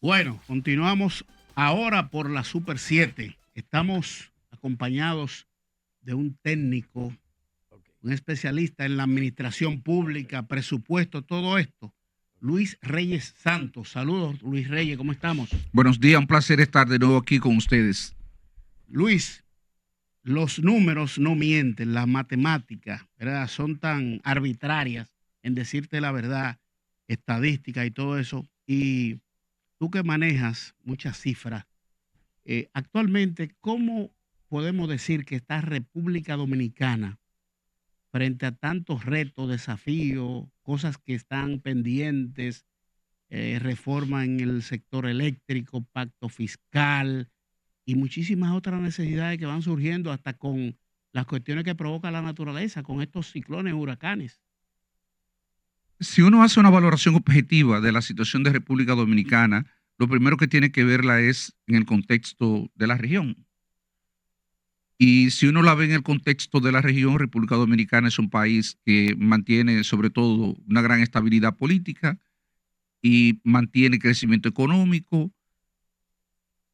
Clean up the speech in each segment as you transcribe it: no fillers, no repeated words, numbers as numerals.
Bueno, continuamos ahora por la Super 7. Estamos acompañados de un técnico, un especialista en la administración pública, presupuesto, todo esto. Luis Reyes Santos. Saludos, Luis Reyes, ¿cómo estamos? Buenos días, un placer estar de nuevo aquí con ustedes. Luis, los números no mienten, las matemáticas, ¿verdad? Son tan arbitrarias en decirte la verdad, estadística y todo eso. Y tú que manejas muchas cifras, actualmente, ¿cómo podemos decir que está República Dominicana frente a tantos retos, desafíos, cosas que están pendientes, reforma en el sector eléctrico, pacto fiscal y muchísimas otras necesidades que van surgiendo hasta con las cuestiones que provoca la naturaleza, con estos ciclones, huracanes? Si uno hace una valoración objetiva de la situación de República Dominicana, lo primero que tiene que verla es en el contexto de la región. Y si uno la ve en el contexto de la región, República Dominicana es un país que mantiene sobre todo una gran estabilidad política y mantiene crecimiento económico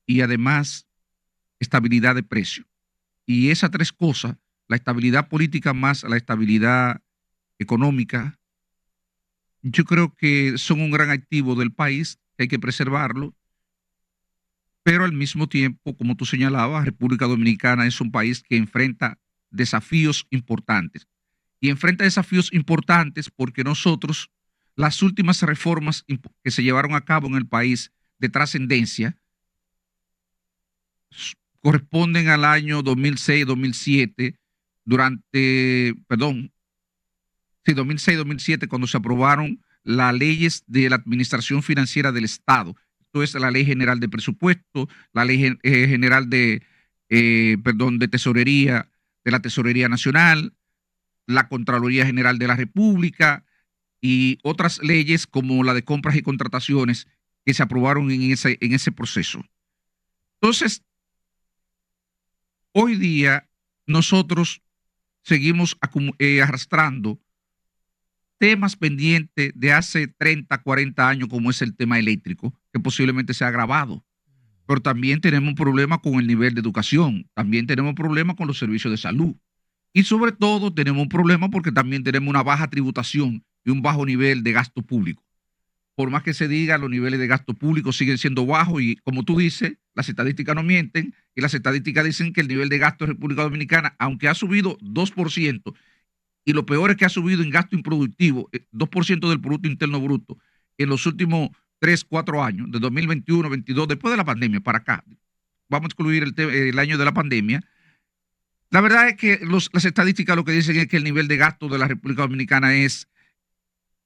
y además estabilidad de precio. Y esas tres cosas, la estabilidad política más la estabilidad económica, yo creo que son un gran activo del país, que hay que preservarlo, pero al mismo tiempo, como tú señalabas, República Dominicana es un país que enfrenta desafíos importantes. Y enfrenta desafíos importantes porque nosotros, las últimas reformas que se llevaron a cabo en el país de trascendencia, corresponden al año 2006-2007, sí, 2006-2007, cuando se aprobaron las leyes de la Administración Financiera del Estado. Esto es la Ley General de Presupuesto, la Ley General de Tesorería, de la Tesorería Nacional, la Contraloría General de la República y otras leyes como la de compras y contrataciones que se aprobaron en ese proceso. Entonces, hoy día nosotros seguimos arrastrando temas pendientes de hace 30, 40 años, como es el tema eléctrico, que posiblemente se ha agravado. Pero también tenemos un problema con el nivel de educación, también tenemos problemas con los servicios de salud. Y sobre todo tenemos un problema porque también tenemos una baja tributación y un bajo nivel de gasto público. Por más que se diga, los niveles de gasto público siguen siendo bajos y, como tú dices, las estadísticas no mienten y las estadísticas dicen que el nivel de gasto de República Dominicana, aunque ha subido 2%, y lo peor es que ha subido en gasto improductivo, 2% del Producto Interno Bruto, en los últimos 3, 4 años, de 2021, 22, después de la pandemia para acá. Vamos a excluir el año de la pandemia. La verdad es que las estadísticas lo que dicen es que el nivel de gasto de la República Dominicana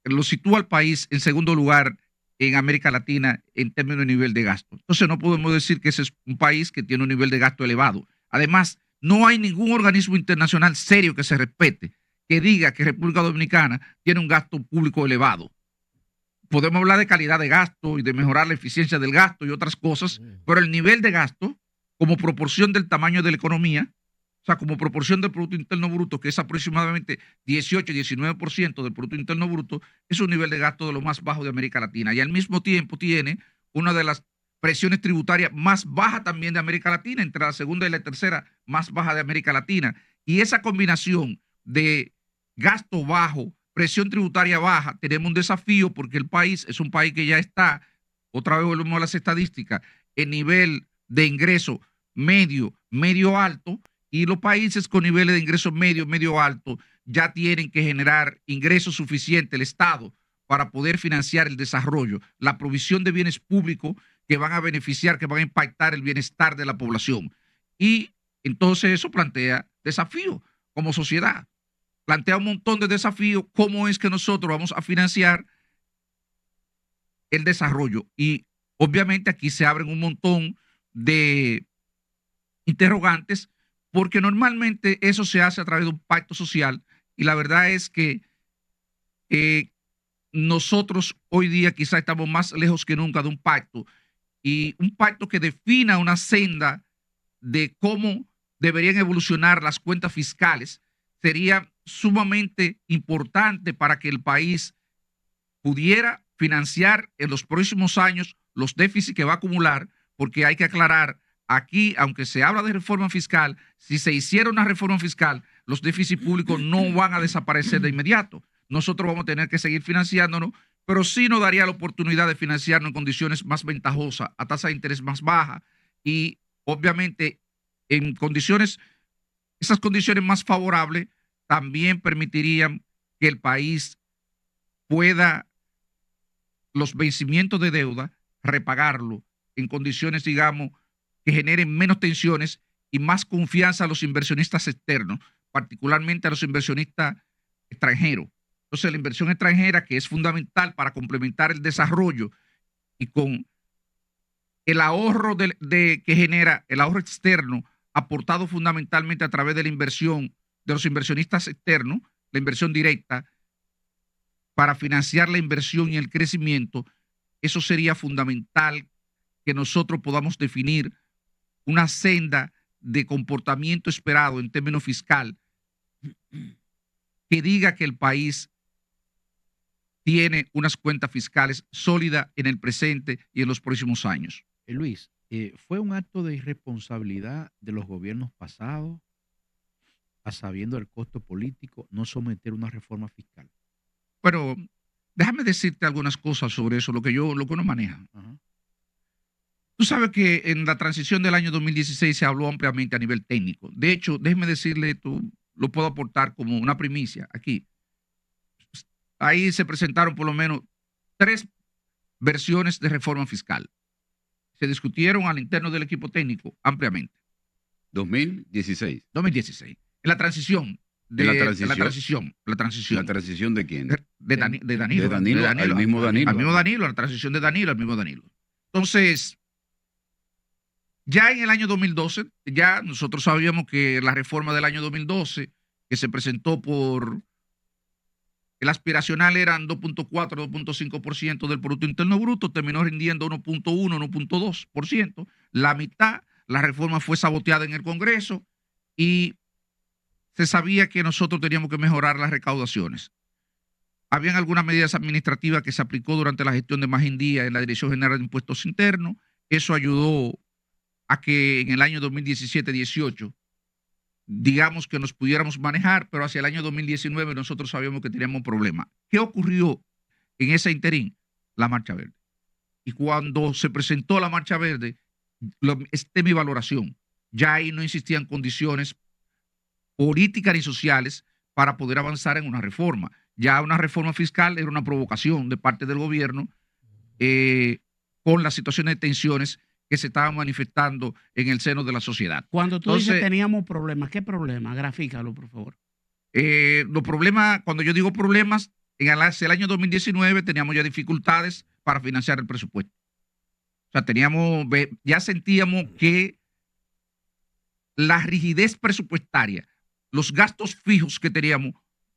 lo sitúa al país en segundo lugar en América Latina en términos de nivel de gasto. Entonces no podemos decir que ese es un país que tiene un nivel de gasto elevado. Además, no hay ningún organismo internacional serio que se respete que diga que República Dominicana tiene un gasto público elevado. Podemos hablar de calidad de gasto y de mejorar la eficiencia del gasto y otras cosas, pero el nivel de gasto, como proporción del tamaño de la economía, o sea, como proporción del Producto Interno Bruto, que es aproximadamente 18-19% del Producto Interno Bruto, es un nivel de gasto de lo más bajo de América Latina. Y al mismo tiempo tiene una de las presiones tributarias más bajas también de América Latina, entre la segunda y la tercera más baja de América Latina. Y esa combinación de gasto bajo, presión tributaria baja, tenemos un desafío porque el país es un país que ya está, otra vez volvemos a las estadísticas, en nivel de ingreso medio, medio alto, y los países con niveles de ingreso medio, medio alto, ya tienen que generar ingresos suficientes, el Estado, para poder financiar el desarrollo, la provisión de bienes públicos que van a beneficiar, que van a impactar el bienestar de la población. Y entonces eso plantea desafíos como sociedad. Plantea un montón de desafíos, cómo es que nosotros vamos a financiar el desarrollo. Y obviamente aquí se abren un montón de interrogantes, porque normalmente eso se hace a través de un pacto social y la verdad es que nosotros hoy día quizá estamos más lejos que nunca de un pacto y un pacto que defina una senda de cómo deberían evolucionar las cuentas fiscales sería sumamente importante para que el país pudiera financiar en los próximos años los déficits que va a acumular, porque hay que aclarar, aquí, aunque se habla de reforma fiscal, si se hiciera una reforma fiscal, los déficits públicos no van a desaparecer de inmediato. Nosotros vamos a tener que seguir financiándonos, pero sí nos daría la oportunidad de financiarnos en condiciones más ventajosas, a tasa de interés más baja y obviamente en condiciones, esas condiciones más favorables también permitirían que el país pueda los vencimientos de deuda, repagarlo en condiciones, digamos, que generen menos tensiones y más confianza a los inversionistas externos, particularmente a los inversionistas extranjeros. Entonces, la inversión extranjera, que es fundamental para complementar el desarrollo y con el ahorro que genera, el ahorro externo, aportado fundamentalmente a través de la inversión de los inversionistas externos, la inversión directa, para financiar la inversión y el crecimiento, eso sería fundamental que nosotros podamos definir una senda de comportamiento esperado en términos fiscal que diga que el país tiene unas cuentas fiscales sólidas en el presente y en los próximos años. Luis, ¿fue un acto de irresponsabilidad de los gobiernos pasados, a sabiendo el costo político, no someter una reforma fiscal? Pero déjame decirte algunas cosas sobre eso, lo que uno maneja. Ajá. Tú sabes que en la transición del año 2016 se habló ampliamente a nivel técnico. De hecho, déjeme decirle, esto lo puedo aportar como una primicia aquí. Ahí se presentaron por lo menos 3 versiones de reforma fiscal. Se discutieron al interno del equipo técnico ampliamente. 2016. 2016. En la transición. ¿La transición? La transición. ¿La transición de quién? De Danilo. De Danilo al mismo Danilo. Al mismo Danilo, la transición de Danilo al mismo Danilo. Entonces, ya en el año 2012, ya nosotros sabíamos que la reforma del año 2012, que se presentó por el aspiracional eran 2.4, 2.5% del Producto Interno Bruto, terminó rindiendo 1.1, 1.2%. La mitad, la reforma fue saboteada en el Congreso y se sabía que nosotros teníamos que mejorar las recaudaciones. Habían algunas medidas administrativas que se aplicó durante la gestión de Magín Díaz en la Dirección General de Impuestos Internos. Eso ayudó a que en el año 2017-18 digamos que nos pudiéramos manejar, pero hacia el año 2019 nosotros sabíamos que teníamos un problema. ¿Qué ocurrió en ese interín? La Marcha Verde. Y cuando se presentó la Marcha Verde, esta es mi valoración, ya ahí no existían condiciones políticas ni sociales para poder avanzar en una reforma. Ya una reforma fiscal era una provocación de parte del gobierno con las situaciones de tensiones que se estaban manifestando en el seno de la sociedad. Cuando tú dices teníamos problemas, ¿qué problemas? Grafícalo, por favor. Los problemas, cuando yo digo problemas, hacia el año 2019 teníamos ya dificultades para financiar el presupuesto. O sea, ya sentíamos que la rigidez presupuestaria, los gastos fijos que teníamos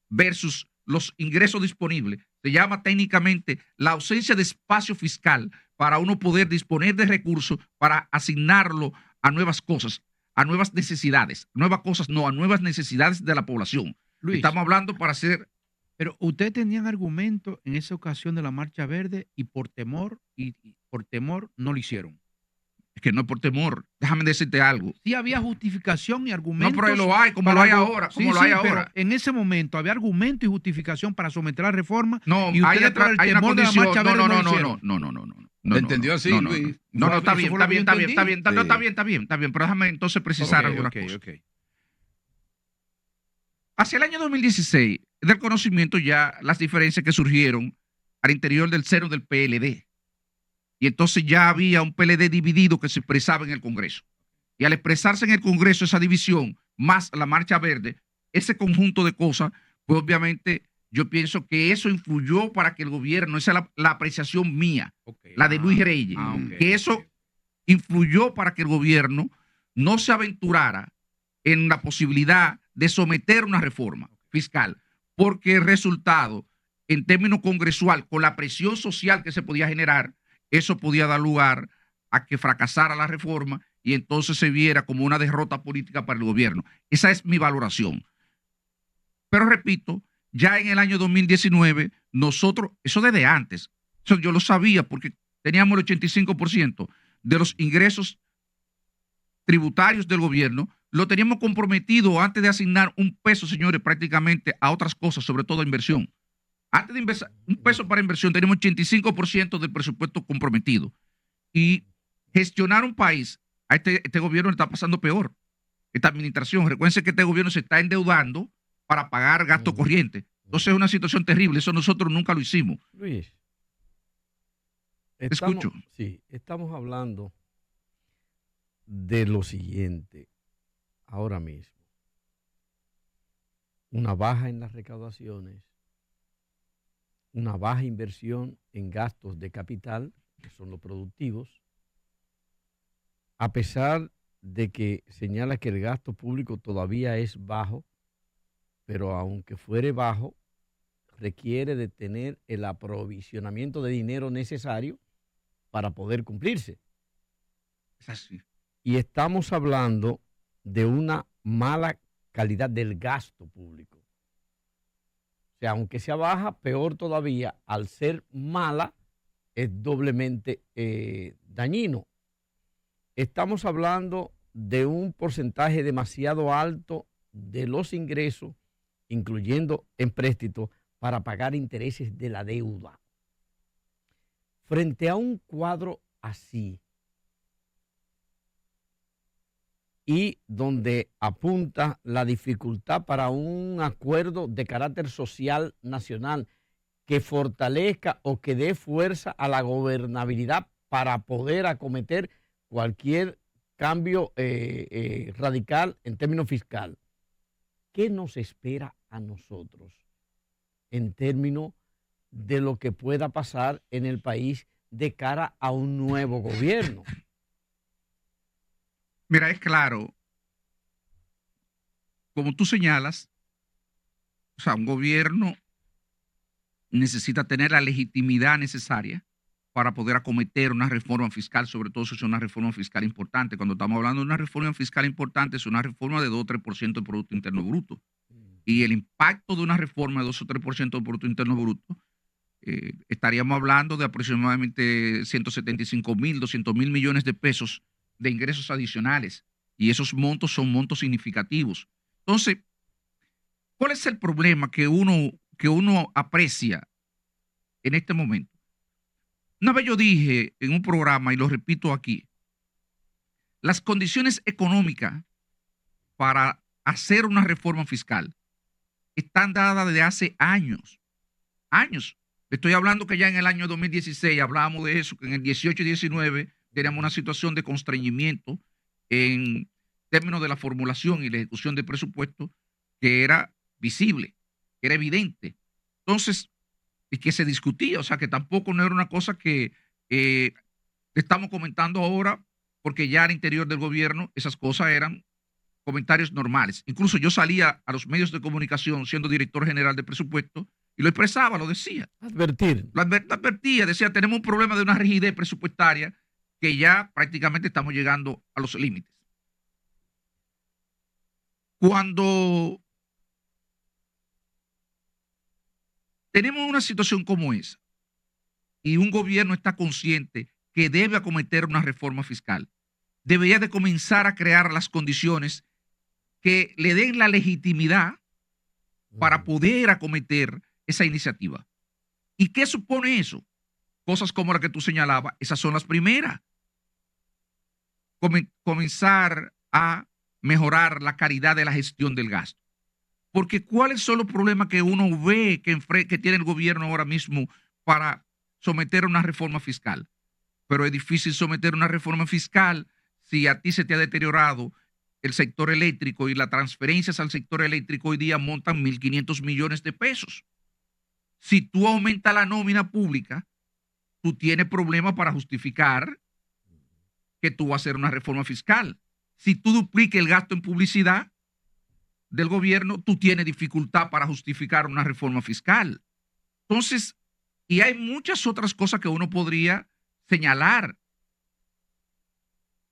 versus los ingresos disponibles, se llama técnicamente la ausencia de espacio fiscal para uno poder disponer de recursos para asignarlo a nuevas cosas, a nuevas necesidades, a nuevas necesidades de la población. Luis, estamos hablando para hacer... Pero ustedes tenían argumentos en esa ocasión de la Marcha Verde y por temor no lo hicieron. Es que no es por temor. Déjame decirte algo. Sí había justificación y argumentos. No, pero lo hay, como lo hay ahora. Pero en ese momento había argumento y justificación para someter la reforma. No, y ustedes por el temor de la Marcha Verde no. ¿Entendió así, Luis? No, está bien, pero déjame entonces precisar algunas cosas. Hacia el año 2016, del conocimiento ya las diferencias que surgieron al interior del seno del PLD. Y entonces ya había un PLD dividido que se expresaba en el Congreso. Y al expresarse en el Congreso esa división, más la Marcha Verde, ese conjunto de cosas, pues obviamente yo pienso que eso influyó para que el gobierno, esa es la apreciación mía, la de Luis Reyes, que eso influyó para que el gobierno no se aventurara en la posibilidad de someter una reforma fiscal, porque el resultado, en términos congresual, con la presión social que se podía generar, eso podía dar lugar a que fracasara la reforma y entonces se viera como una derrota política para el gobierno. Esa es mi valoración. Pero repito, ya en el año 2019, nosotros, eso desde antes, eso yo lo sabía porque teníamos el 85% de los ingresos tributarios del gobierno, lo teníamos comprometido antes de asignar un peso, señores, prácticamente a otras cosas, sobre todo a inversión. Antes de un peso para inversión, teníamos 85% del presupuesto comprometido. Y gestionar un país, a este gobierno le está pasando peor. Esta administración, recuérdense que este gobierno se está endeudando para pagar gasto corriente. Entonces es una situación terrible, eso nosotros nunca lo hicimos. Luis, escucho. Sí, estamos hablando de lo siguiente ahora mismo. Una baja en las recaudaciones, una baja inversión en gastos de capital, que son los productivos, a pesar de que señala que el gasto público todavía es bajo, pero aunque fuere bajo, requiere de tener el aprovisionamiento de dinero necesario para poder cumplirse. Es así. Y estamos hablando de una mala calidad del gasto público. O sea, aunque sea baja, peor todavía, al ser mala, es doblemente dañino. Estamos hablando de un porcentaje demasiado alto de los ingresos, incluyendo empréstitos, para pagar intereses de la deuda. Frente a un cuadro así, y donde apunta la dificultad para un acuerdo de carácter social nacional que fortalezca o que dé fuerza a la gobernabilidad para poder acometer cualquier cambio radical en términos fiscal. ¿Qué nos espera a nosotros en términos de lo que pueda pasar en el país de cara a un nuevo gobierno? Mira, es claro, como tú señalas, o sea, un gobierno necesita tener la legitimidad necesaria para poder acometer una reforma fiscal, sobre todo si es una reforma fiscal importante. Cuando estamos hablando de una reforma fiscal importante, es una reforma de 2 o 3% del Producto Interno Bruto. Y el impacto de una reforma de 2 o 3% del Producto Interno Bruto, estaríamos hablando de aproximadamente 175,000, 200,000 millones de pesos de ingresos adicionales, y esos montos son montos significativos. Entonces, ¿cuál es el problema que uno aprecia en este momento? Una vez yo dije en un programa, y lo repito aquí, las condiciones económicas para hacer una reforma fiscal están dadas desde hace años. Estoy hablando que ya en el año 2016 hablábamos de eso, que en el 18 y 19 teníamos una situación de constreñimiento en términos de la formulación y la ejecución del presupuesto que era visible, que era evidente. Entonces, y que se discutía, o sea, que tampoco no era una cosa que estamos comentando ahora, porque ya al interior del gobierno esas cosas eran comentarios normales. Incluso yo salía a los medios de comunicación siendo director general de presupuesto y lo expresaba, lo decía. Lo advertía, decía, tenemos un problema de una rigidez presupuestaria que ya prácticamente estamos llegando a los límites. Cuando tenemos una situación como esa y un gobierno está consciente que debe acometer una reforma fiscal, debería de comenzar a crear las condiciones que le den la legitimidad para poder acometer esa iniciativa. ¿Y qué supone eso? Cosas como la que tú señalabas, esas son las primeras. Comenzar a mejorar la calidad de la gestión del gasto. Porque ¿cuáles son los problemas que uno ve que tiene el gobierno ahora mismo para someter a una reforma fiscal? Pero es difícil someter una reforma fiscal si a ti se te ha deteriorado el sector eléctrico y las transferencias al sector eléctrico hoy día montan 1.500 millones de pesos. Si tú aumentas la nómina pública, tú tienes problemas para justificar que tú vas a hacer una reforma fiscal. Si tú dupliques el gasto en publicidad del gobierno, tú tienes dificultad para justificar una reforma fiscal. Entonces, y hay muchas otras cosas que uno podría señalar.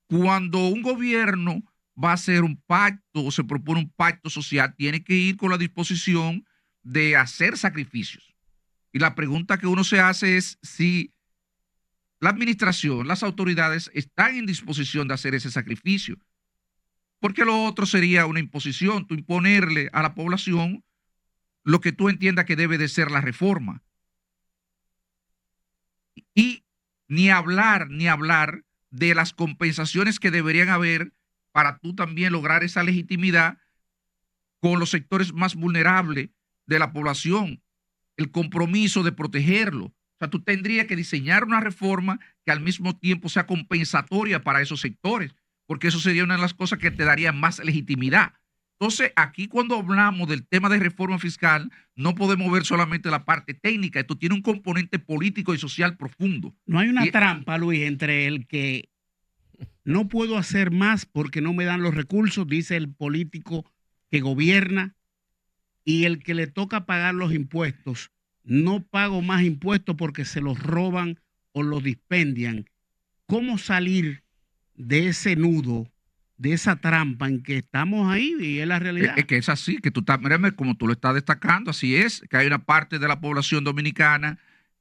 Cuando un gobierno va a hacer un pacto o se propone un pacto social, tiene que ir con la disposición de hacer sacrificios. Y la pregunta que uno se hace es si la administración, las autoridades están en disposición de hacer ese sacrificio. Porque lo otro sería una imposición, tú imponerle a la población lo que tú entiendas que debe de ser la reforma. Y ni hablar de las compensaciones que deberían haber para tú también lograr esa legitimidad con los sectores más vulnerables de la población, el compromiso de protegerlo. O sea, tú tendrías que diseñar una reforma que al mismo tiempo sea compensatoria para esos sectores, porque eso sería una de las cosas que te daría más legitimidad. Entonces, aquí cuando hablamos del tema de reforma fiscal, no podemos ver solamente la parte técnica, esto tiene un componente político y social profundo. No hay una trampa, Luis, entre el que no puedo hacer más porque no me dan los recursos, dice el político que gobierna, y el que le toca pagar los impuestos. No pago más impuestos porque se los roban o los dispendian. ¿Cómo salir de ese nudo, de esa trampa en que estamos ahí? Y es la realidad. Es que es así, que tú estás, mírame, como tú lo estás destacando, así es, que hay una parte de la población dominicana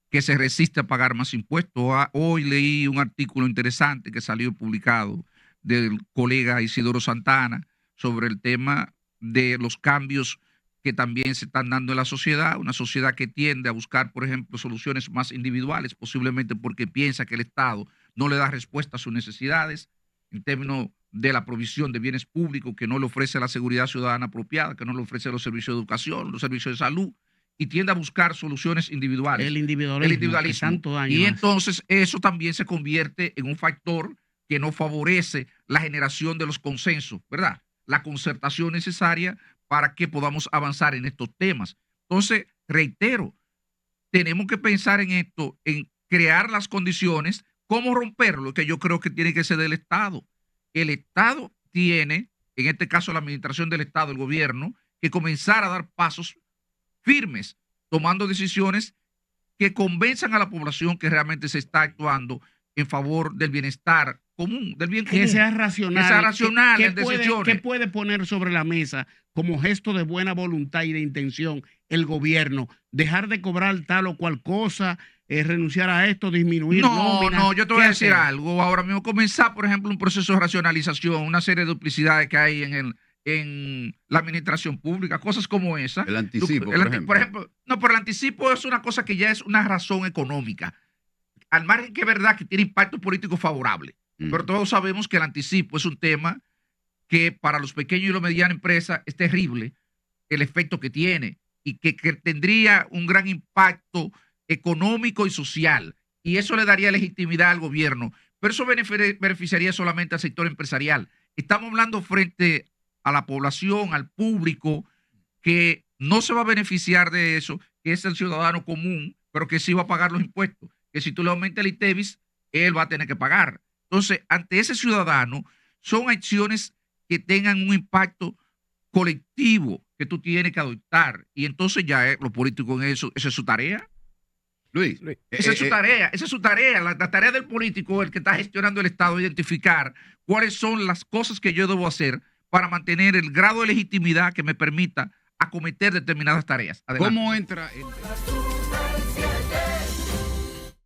que se resiste a pagar más impuestos. Hoy leí un artículo interesante que salió publicado del colega Isidoro Santana sobre el tema de los cambios que también se están dando en la sociedad, una sociedad que tiende a buscar, por ejemplo, soluciones más individuales, posiblemente porque piensa que el Estado no le da respuesta a sus necesidades en términos de la provisión de bienes públicos, que no le ofrece la seguridad ciudadana apropiada, que no le ofrece los servicios de educación, los servicios de salud, y tiende a buscar soluciones individuales. El individualismo. Tanto daño y hace. entonces eso también se convierte en un factor que no favorece la generación de los consensos, ¿verdad? La concertación necesaria para que podamos avanzar en estos temas. Entonces, reitero, tenemos que pensar en esto, en crear las condiciones, cómo romperlo, que yo creo que tiene que ser del Estado. El Estado tiene, en este caso la administración del Estado, el gobierno, que comenzar a dar pasos firmes, tomando decisiones que convenzan a la población que realmente se está actuando en favor del bienestar común, del bien común. Que sea racional. Que sea racional en decisiones. ¿Qué puede poner sobre la mesa como gesto de buena voluntad y de intención el gobierno? Dejar de cobrar tal o cual cosa, renunciar a esto, disminuir nóminas. No, yo te voy a decir algo. Ahora mismo comenzar, por ejemplo, un proceso de racionalización, una serie de duplicidades que hay en la administración pública, cosas como esa. El anticipo, por ejemplo. No, pero el anticipo es una cosa que ya es una razón económica. Al margen que es verdad que tiene impacto político favorable. Pero todos sabemos que el anticipo es un tema que para los pequeños y las medianas empresas es terrible el efecto que tiene y que tendría un gran impacto económico y social. Y eso le daría legitimidad al gobierno. Pero eso beneficiaría solamente al sector empresarial. Estamos hablando frente a la población, al público, que no se va a beneficiar de eso, que es el ciudadano común, pero que sí va a pagar los impuestos. Que si tú le aumentas el ITEVIS, él va a tener que pagar. Entonces, ante ese ciudadano, son acciones que tengan un impacto colectivo que tú tienes que adoptar. Y entonces ya los políticos en eso, esa es su tarea. Luis. Esa es su tarea, esa es su tarea. La tarea del político, el que está gestionando el Estado, identificar cuáles son las cosas que yo debo hacer para mantener el grado de legitimidad que me permita acometer determinadas tareas. Adelante. ¿Cómo entra?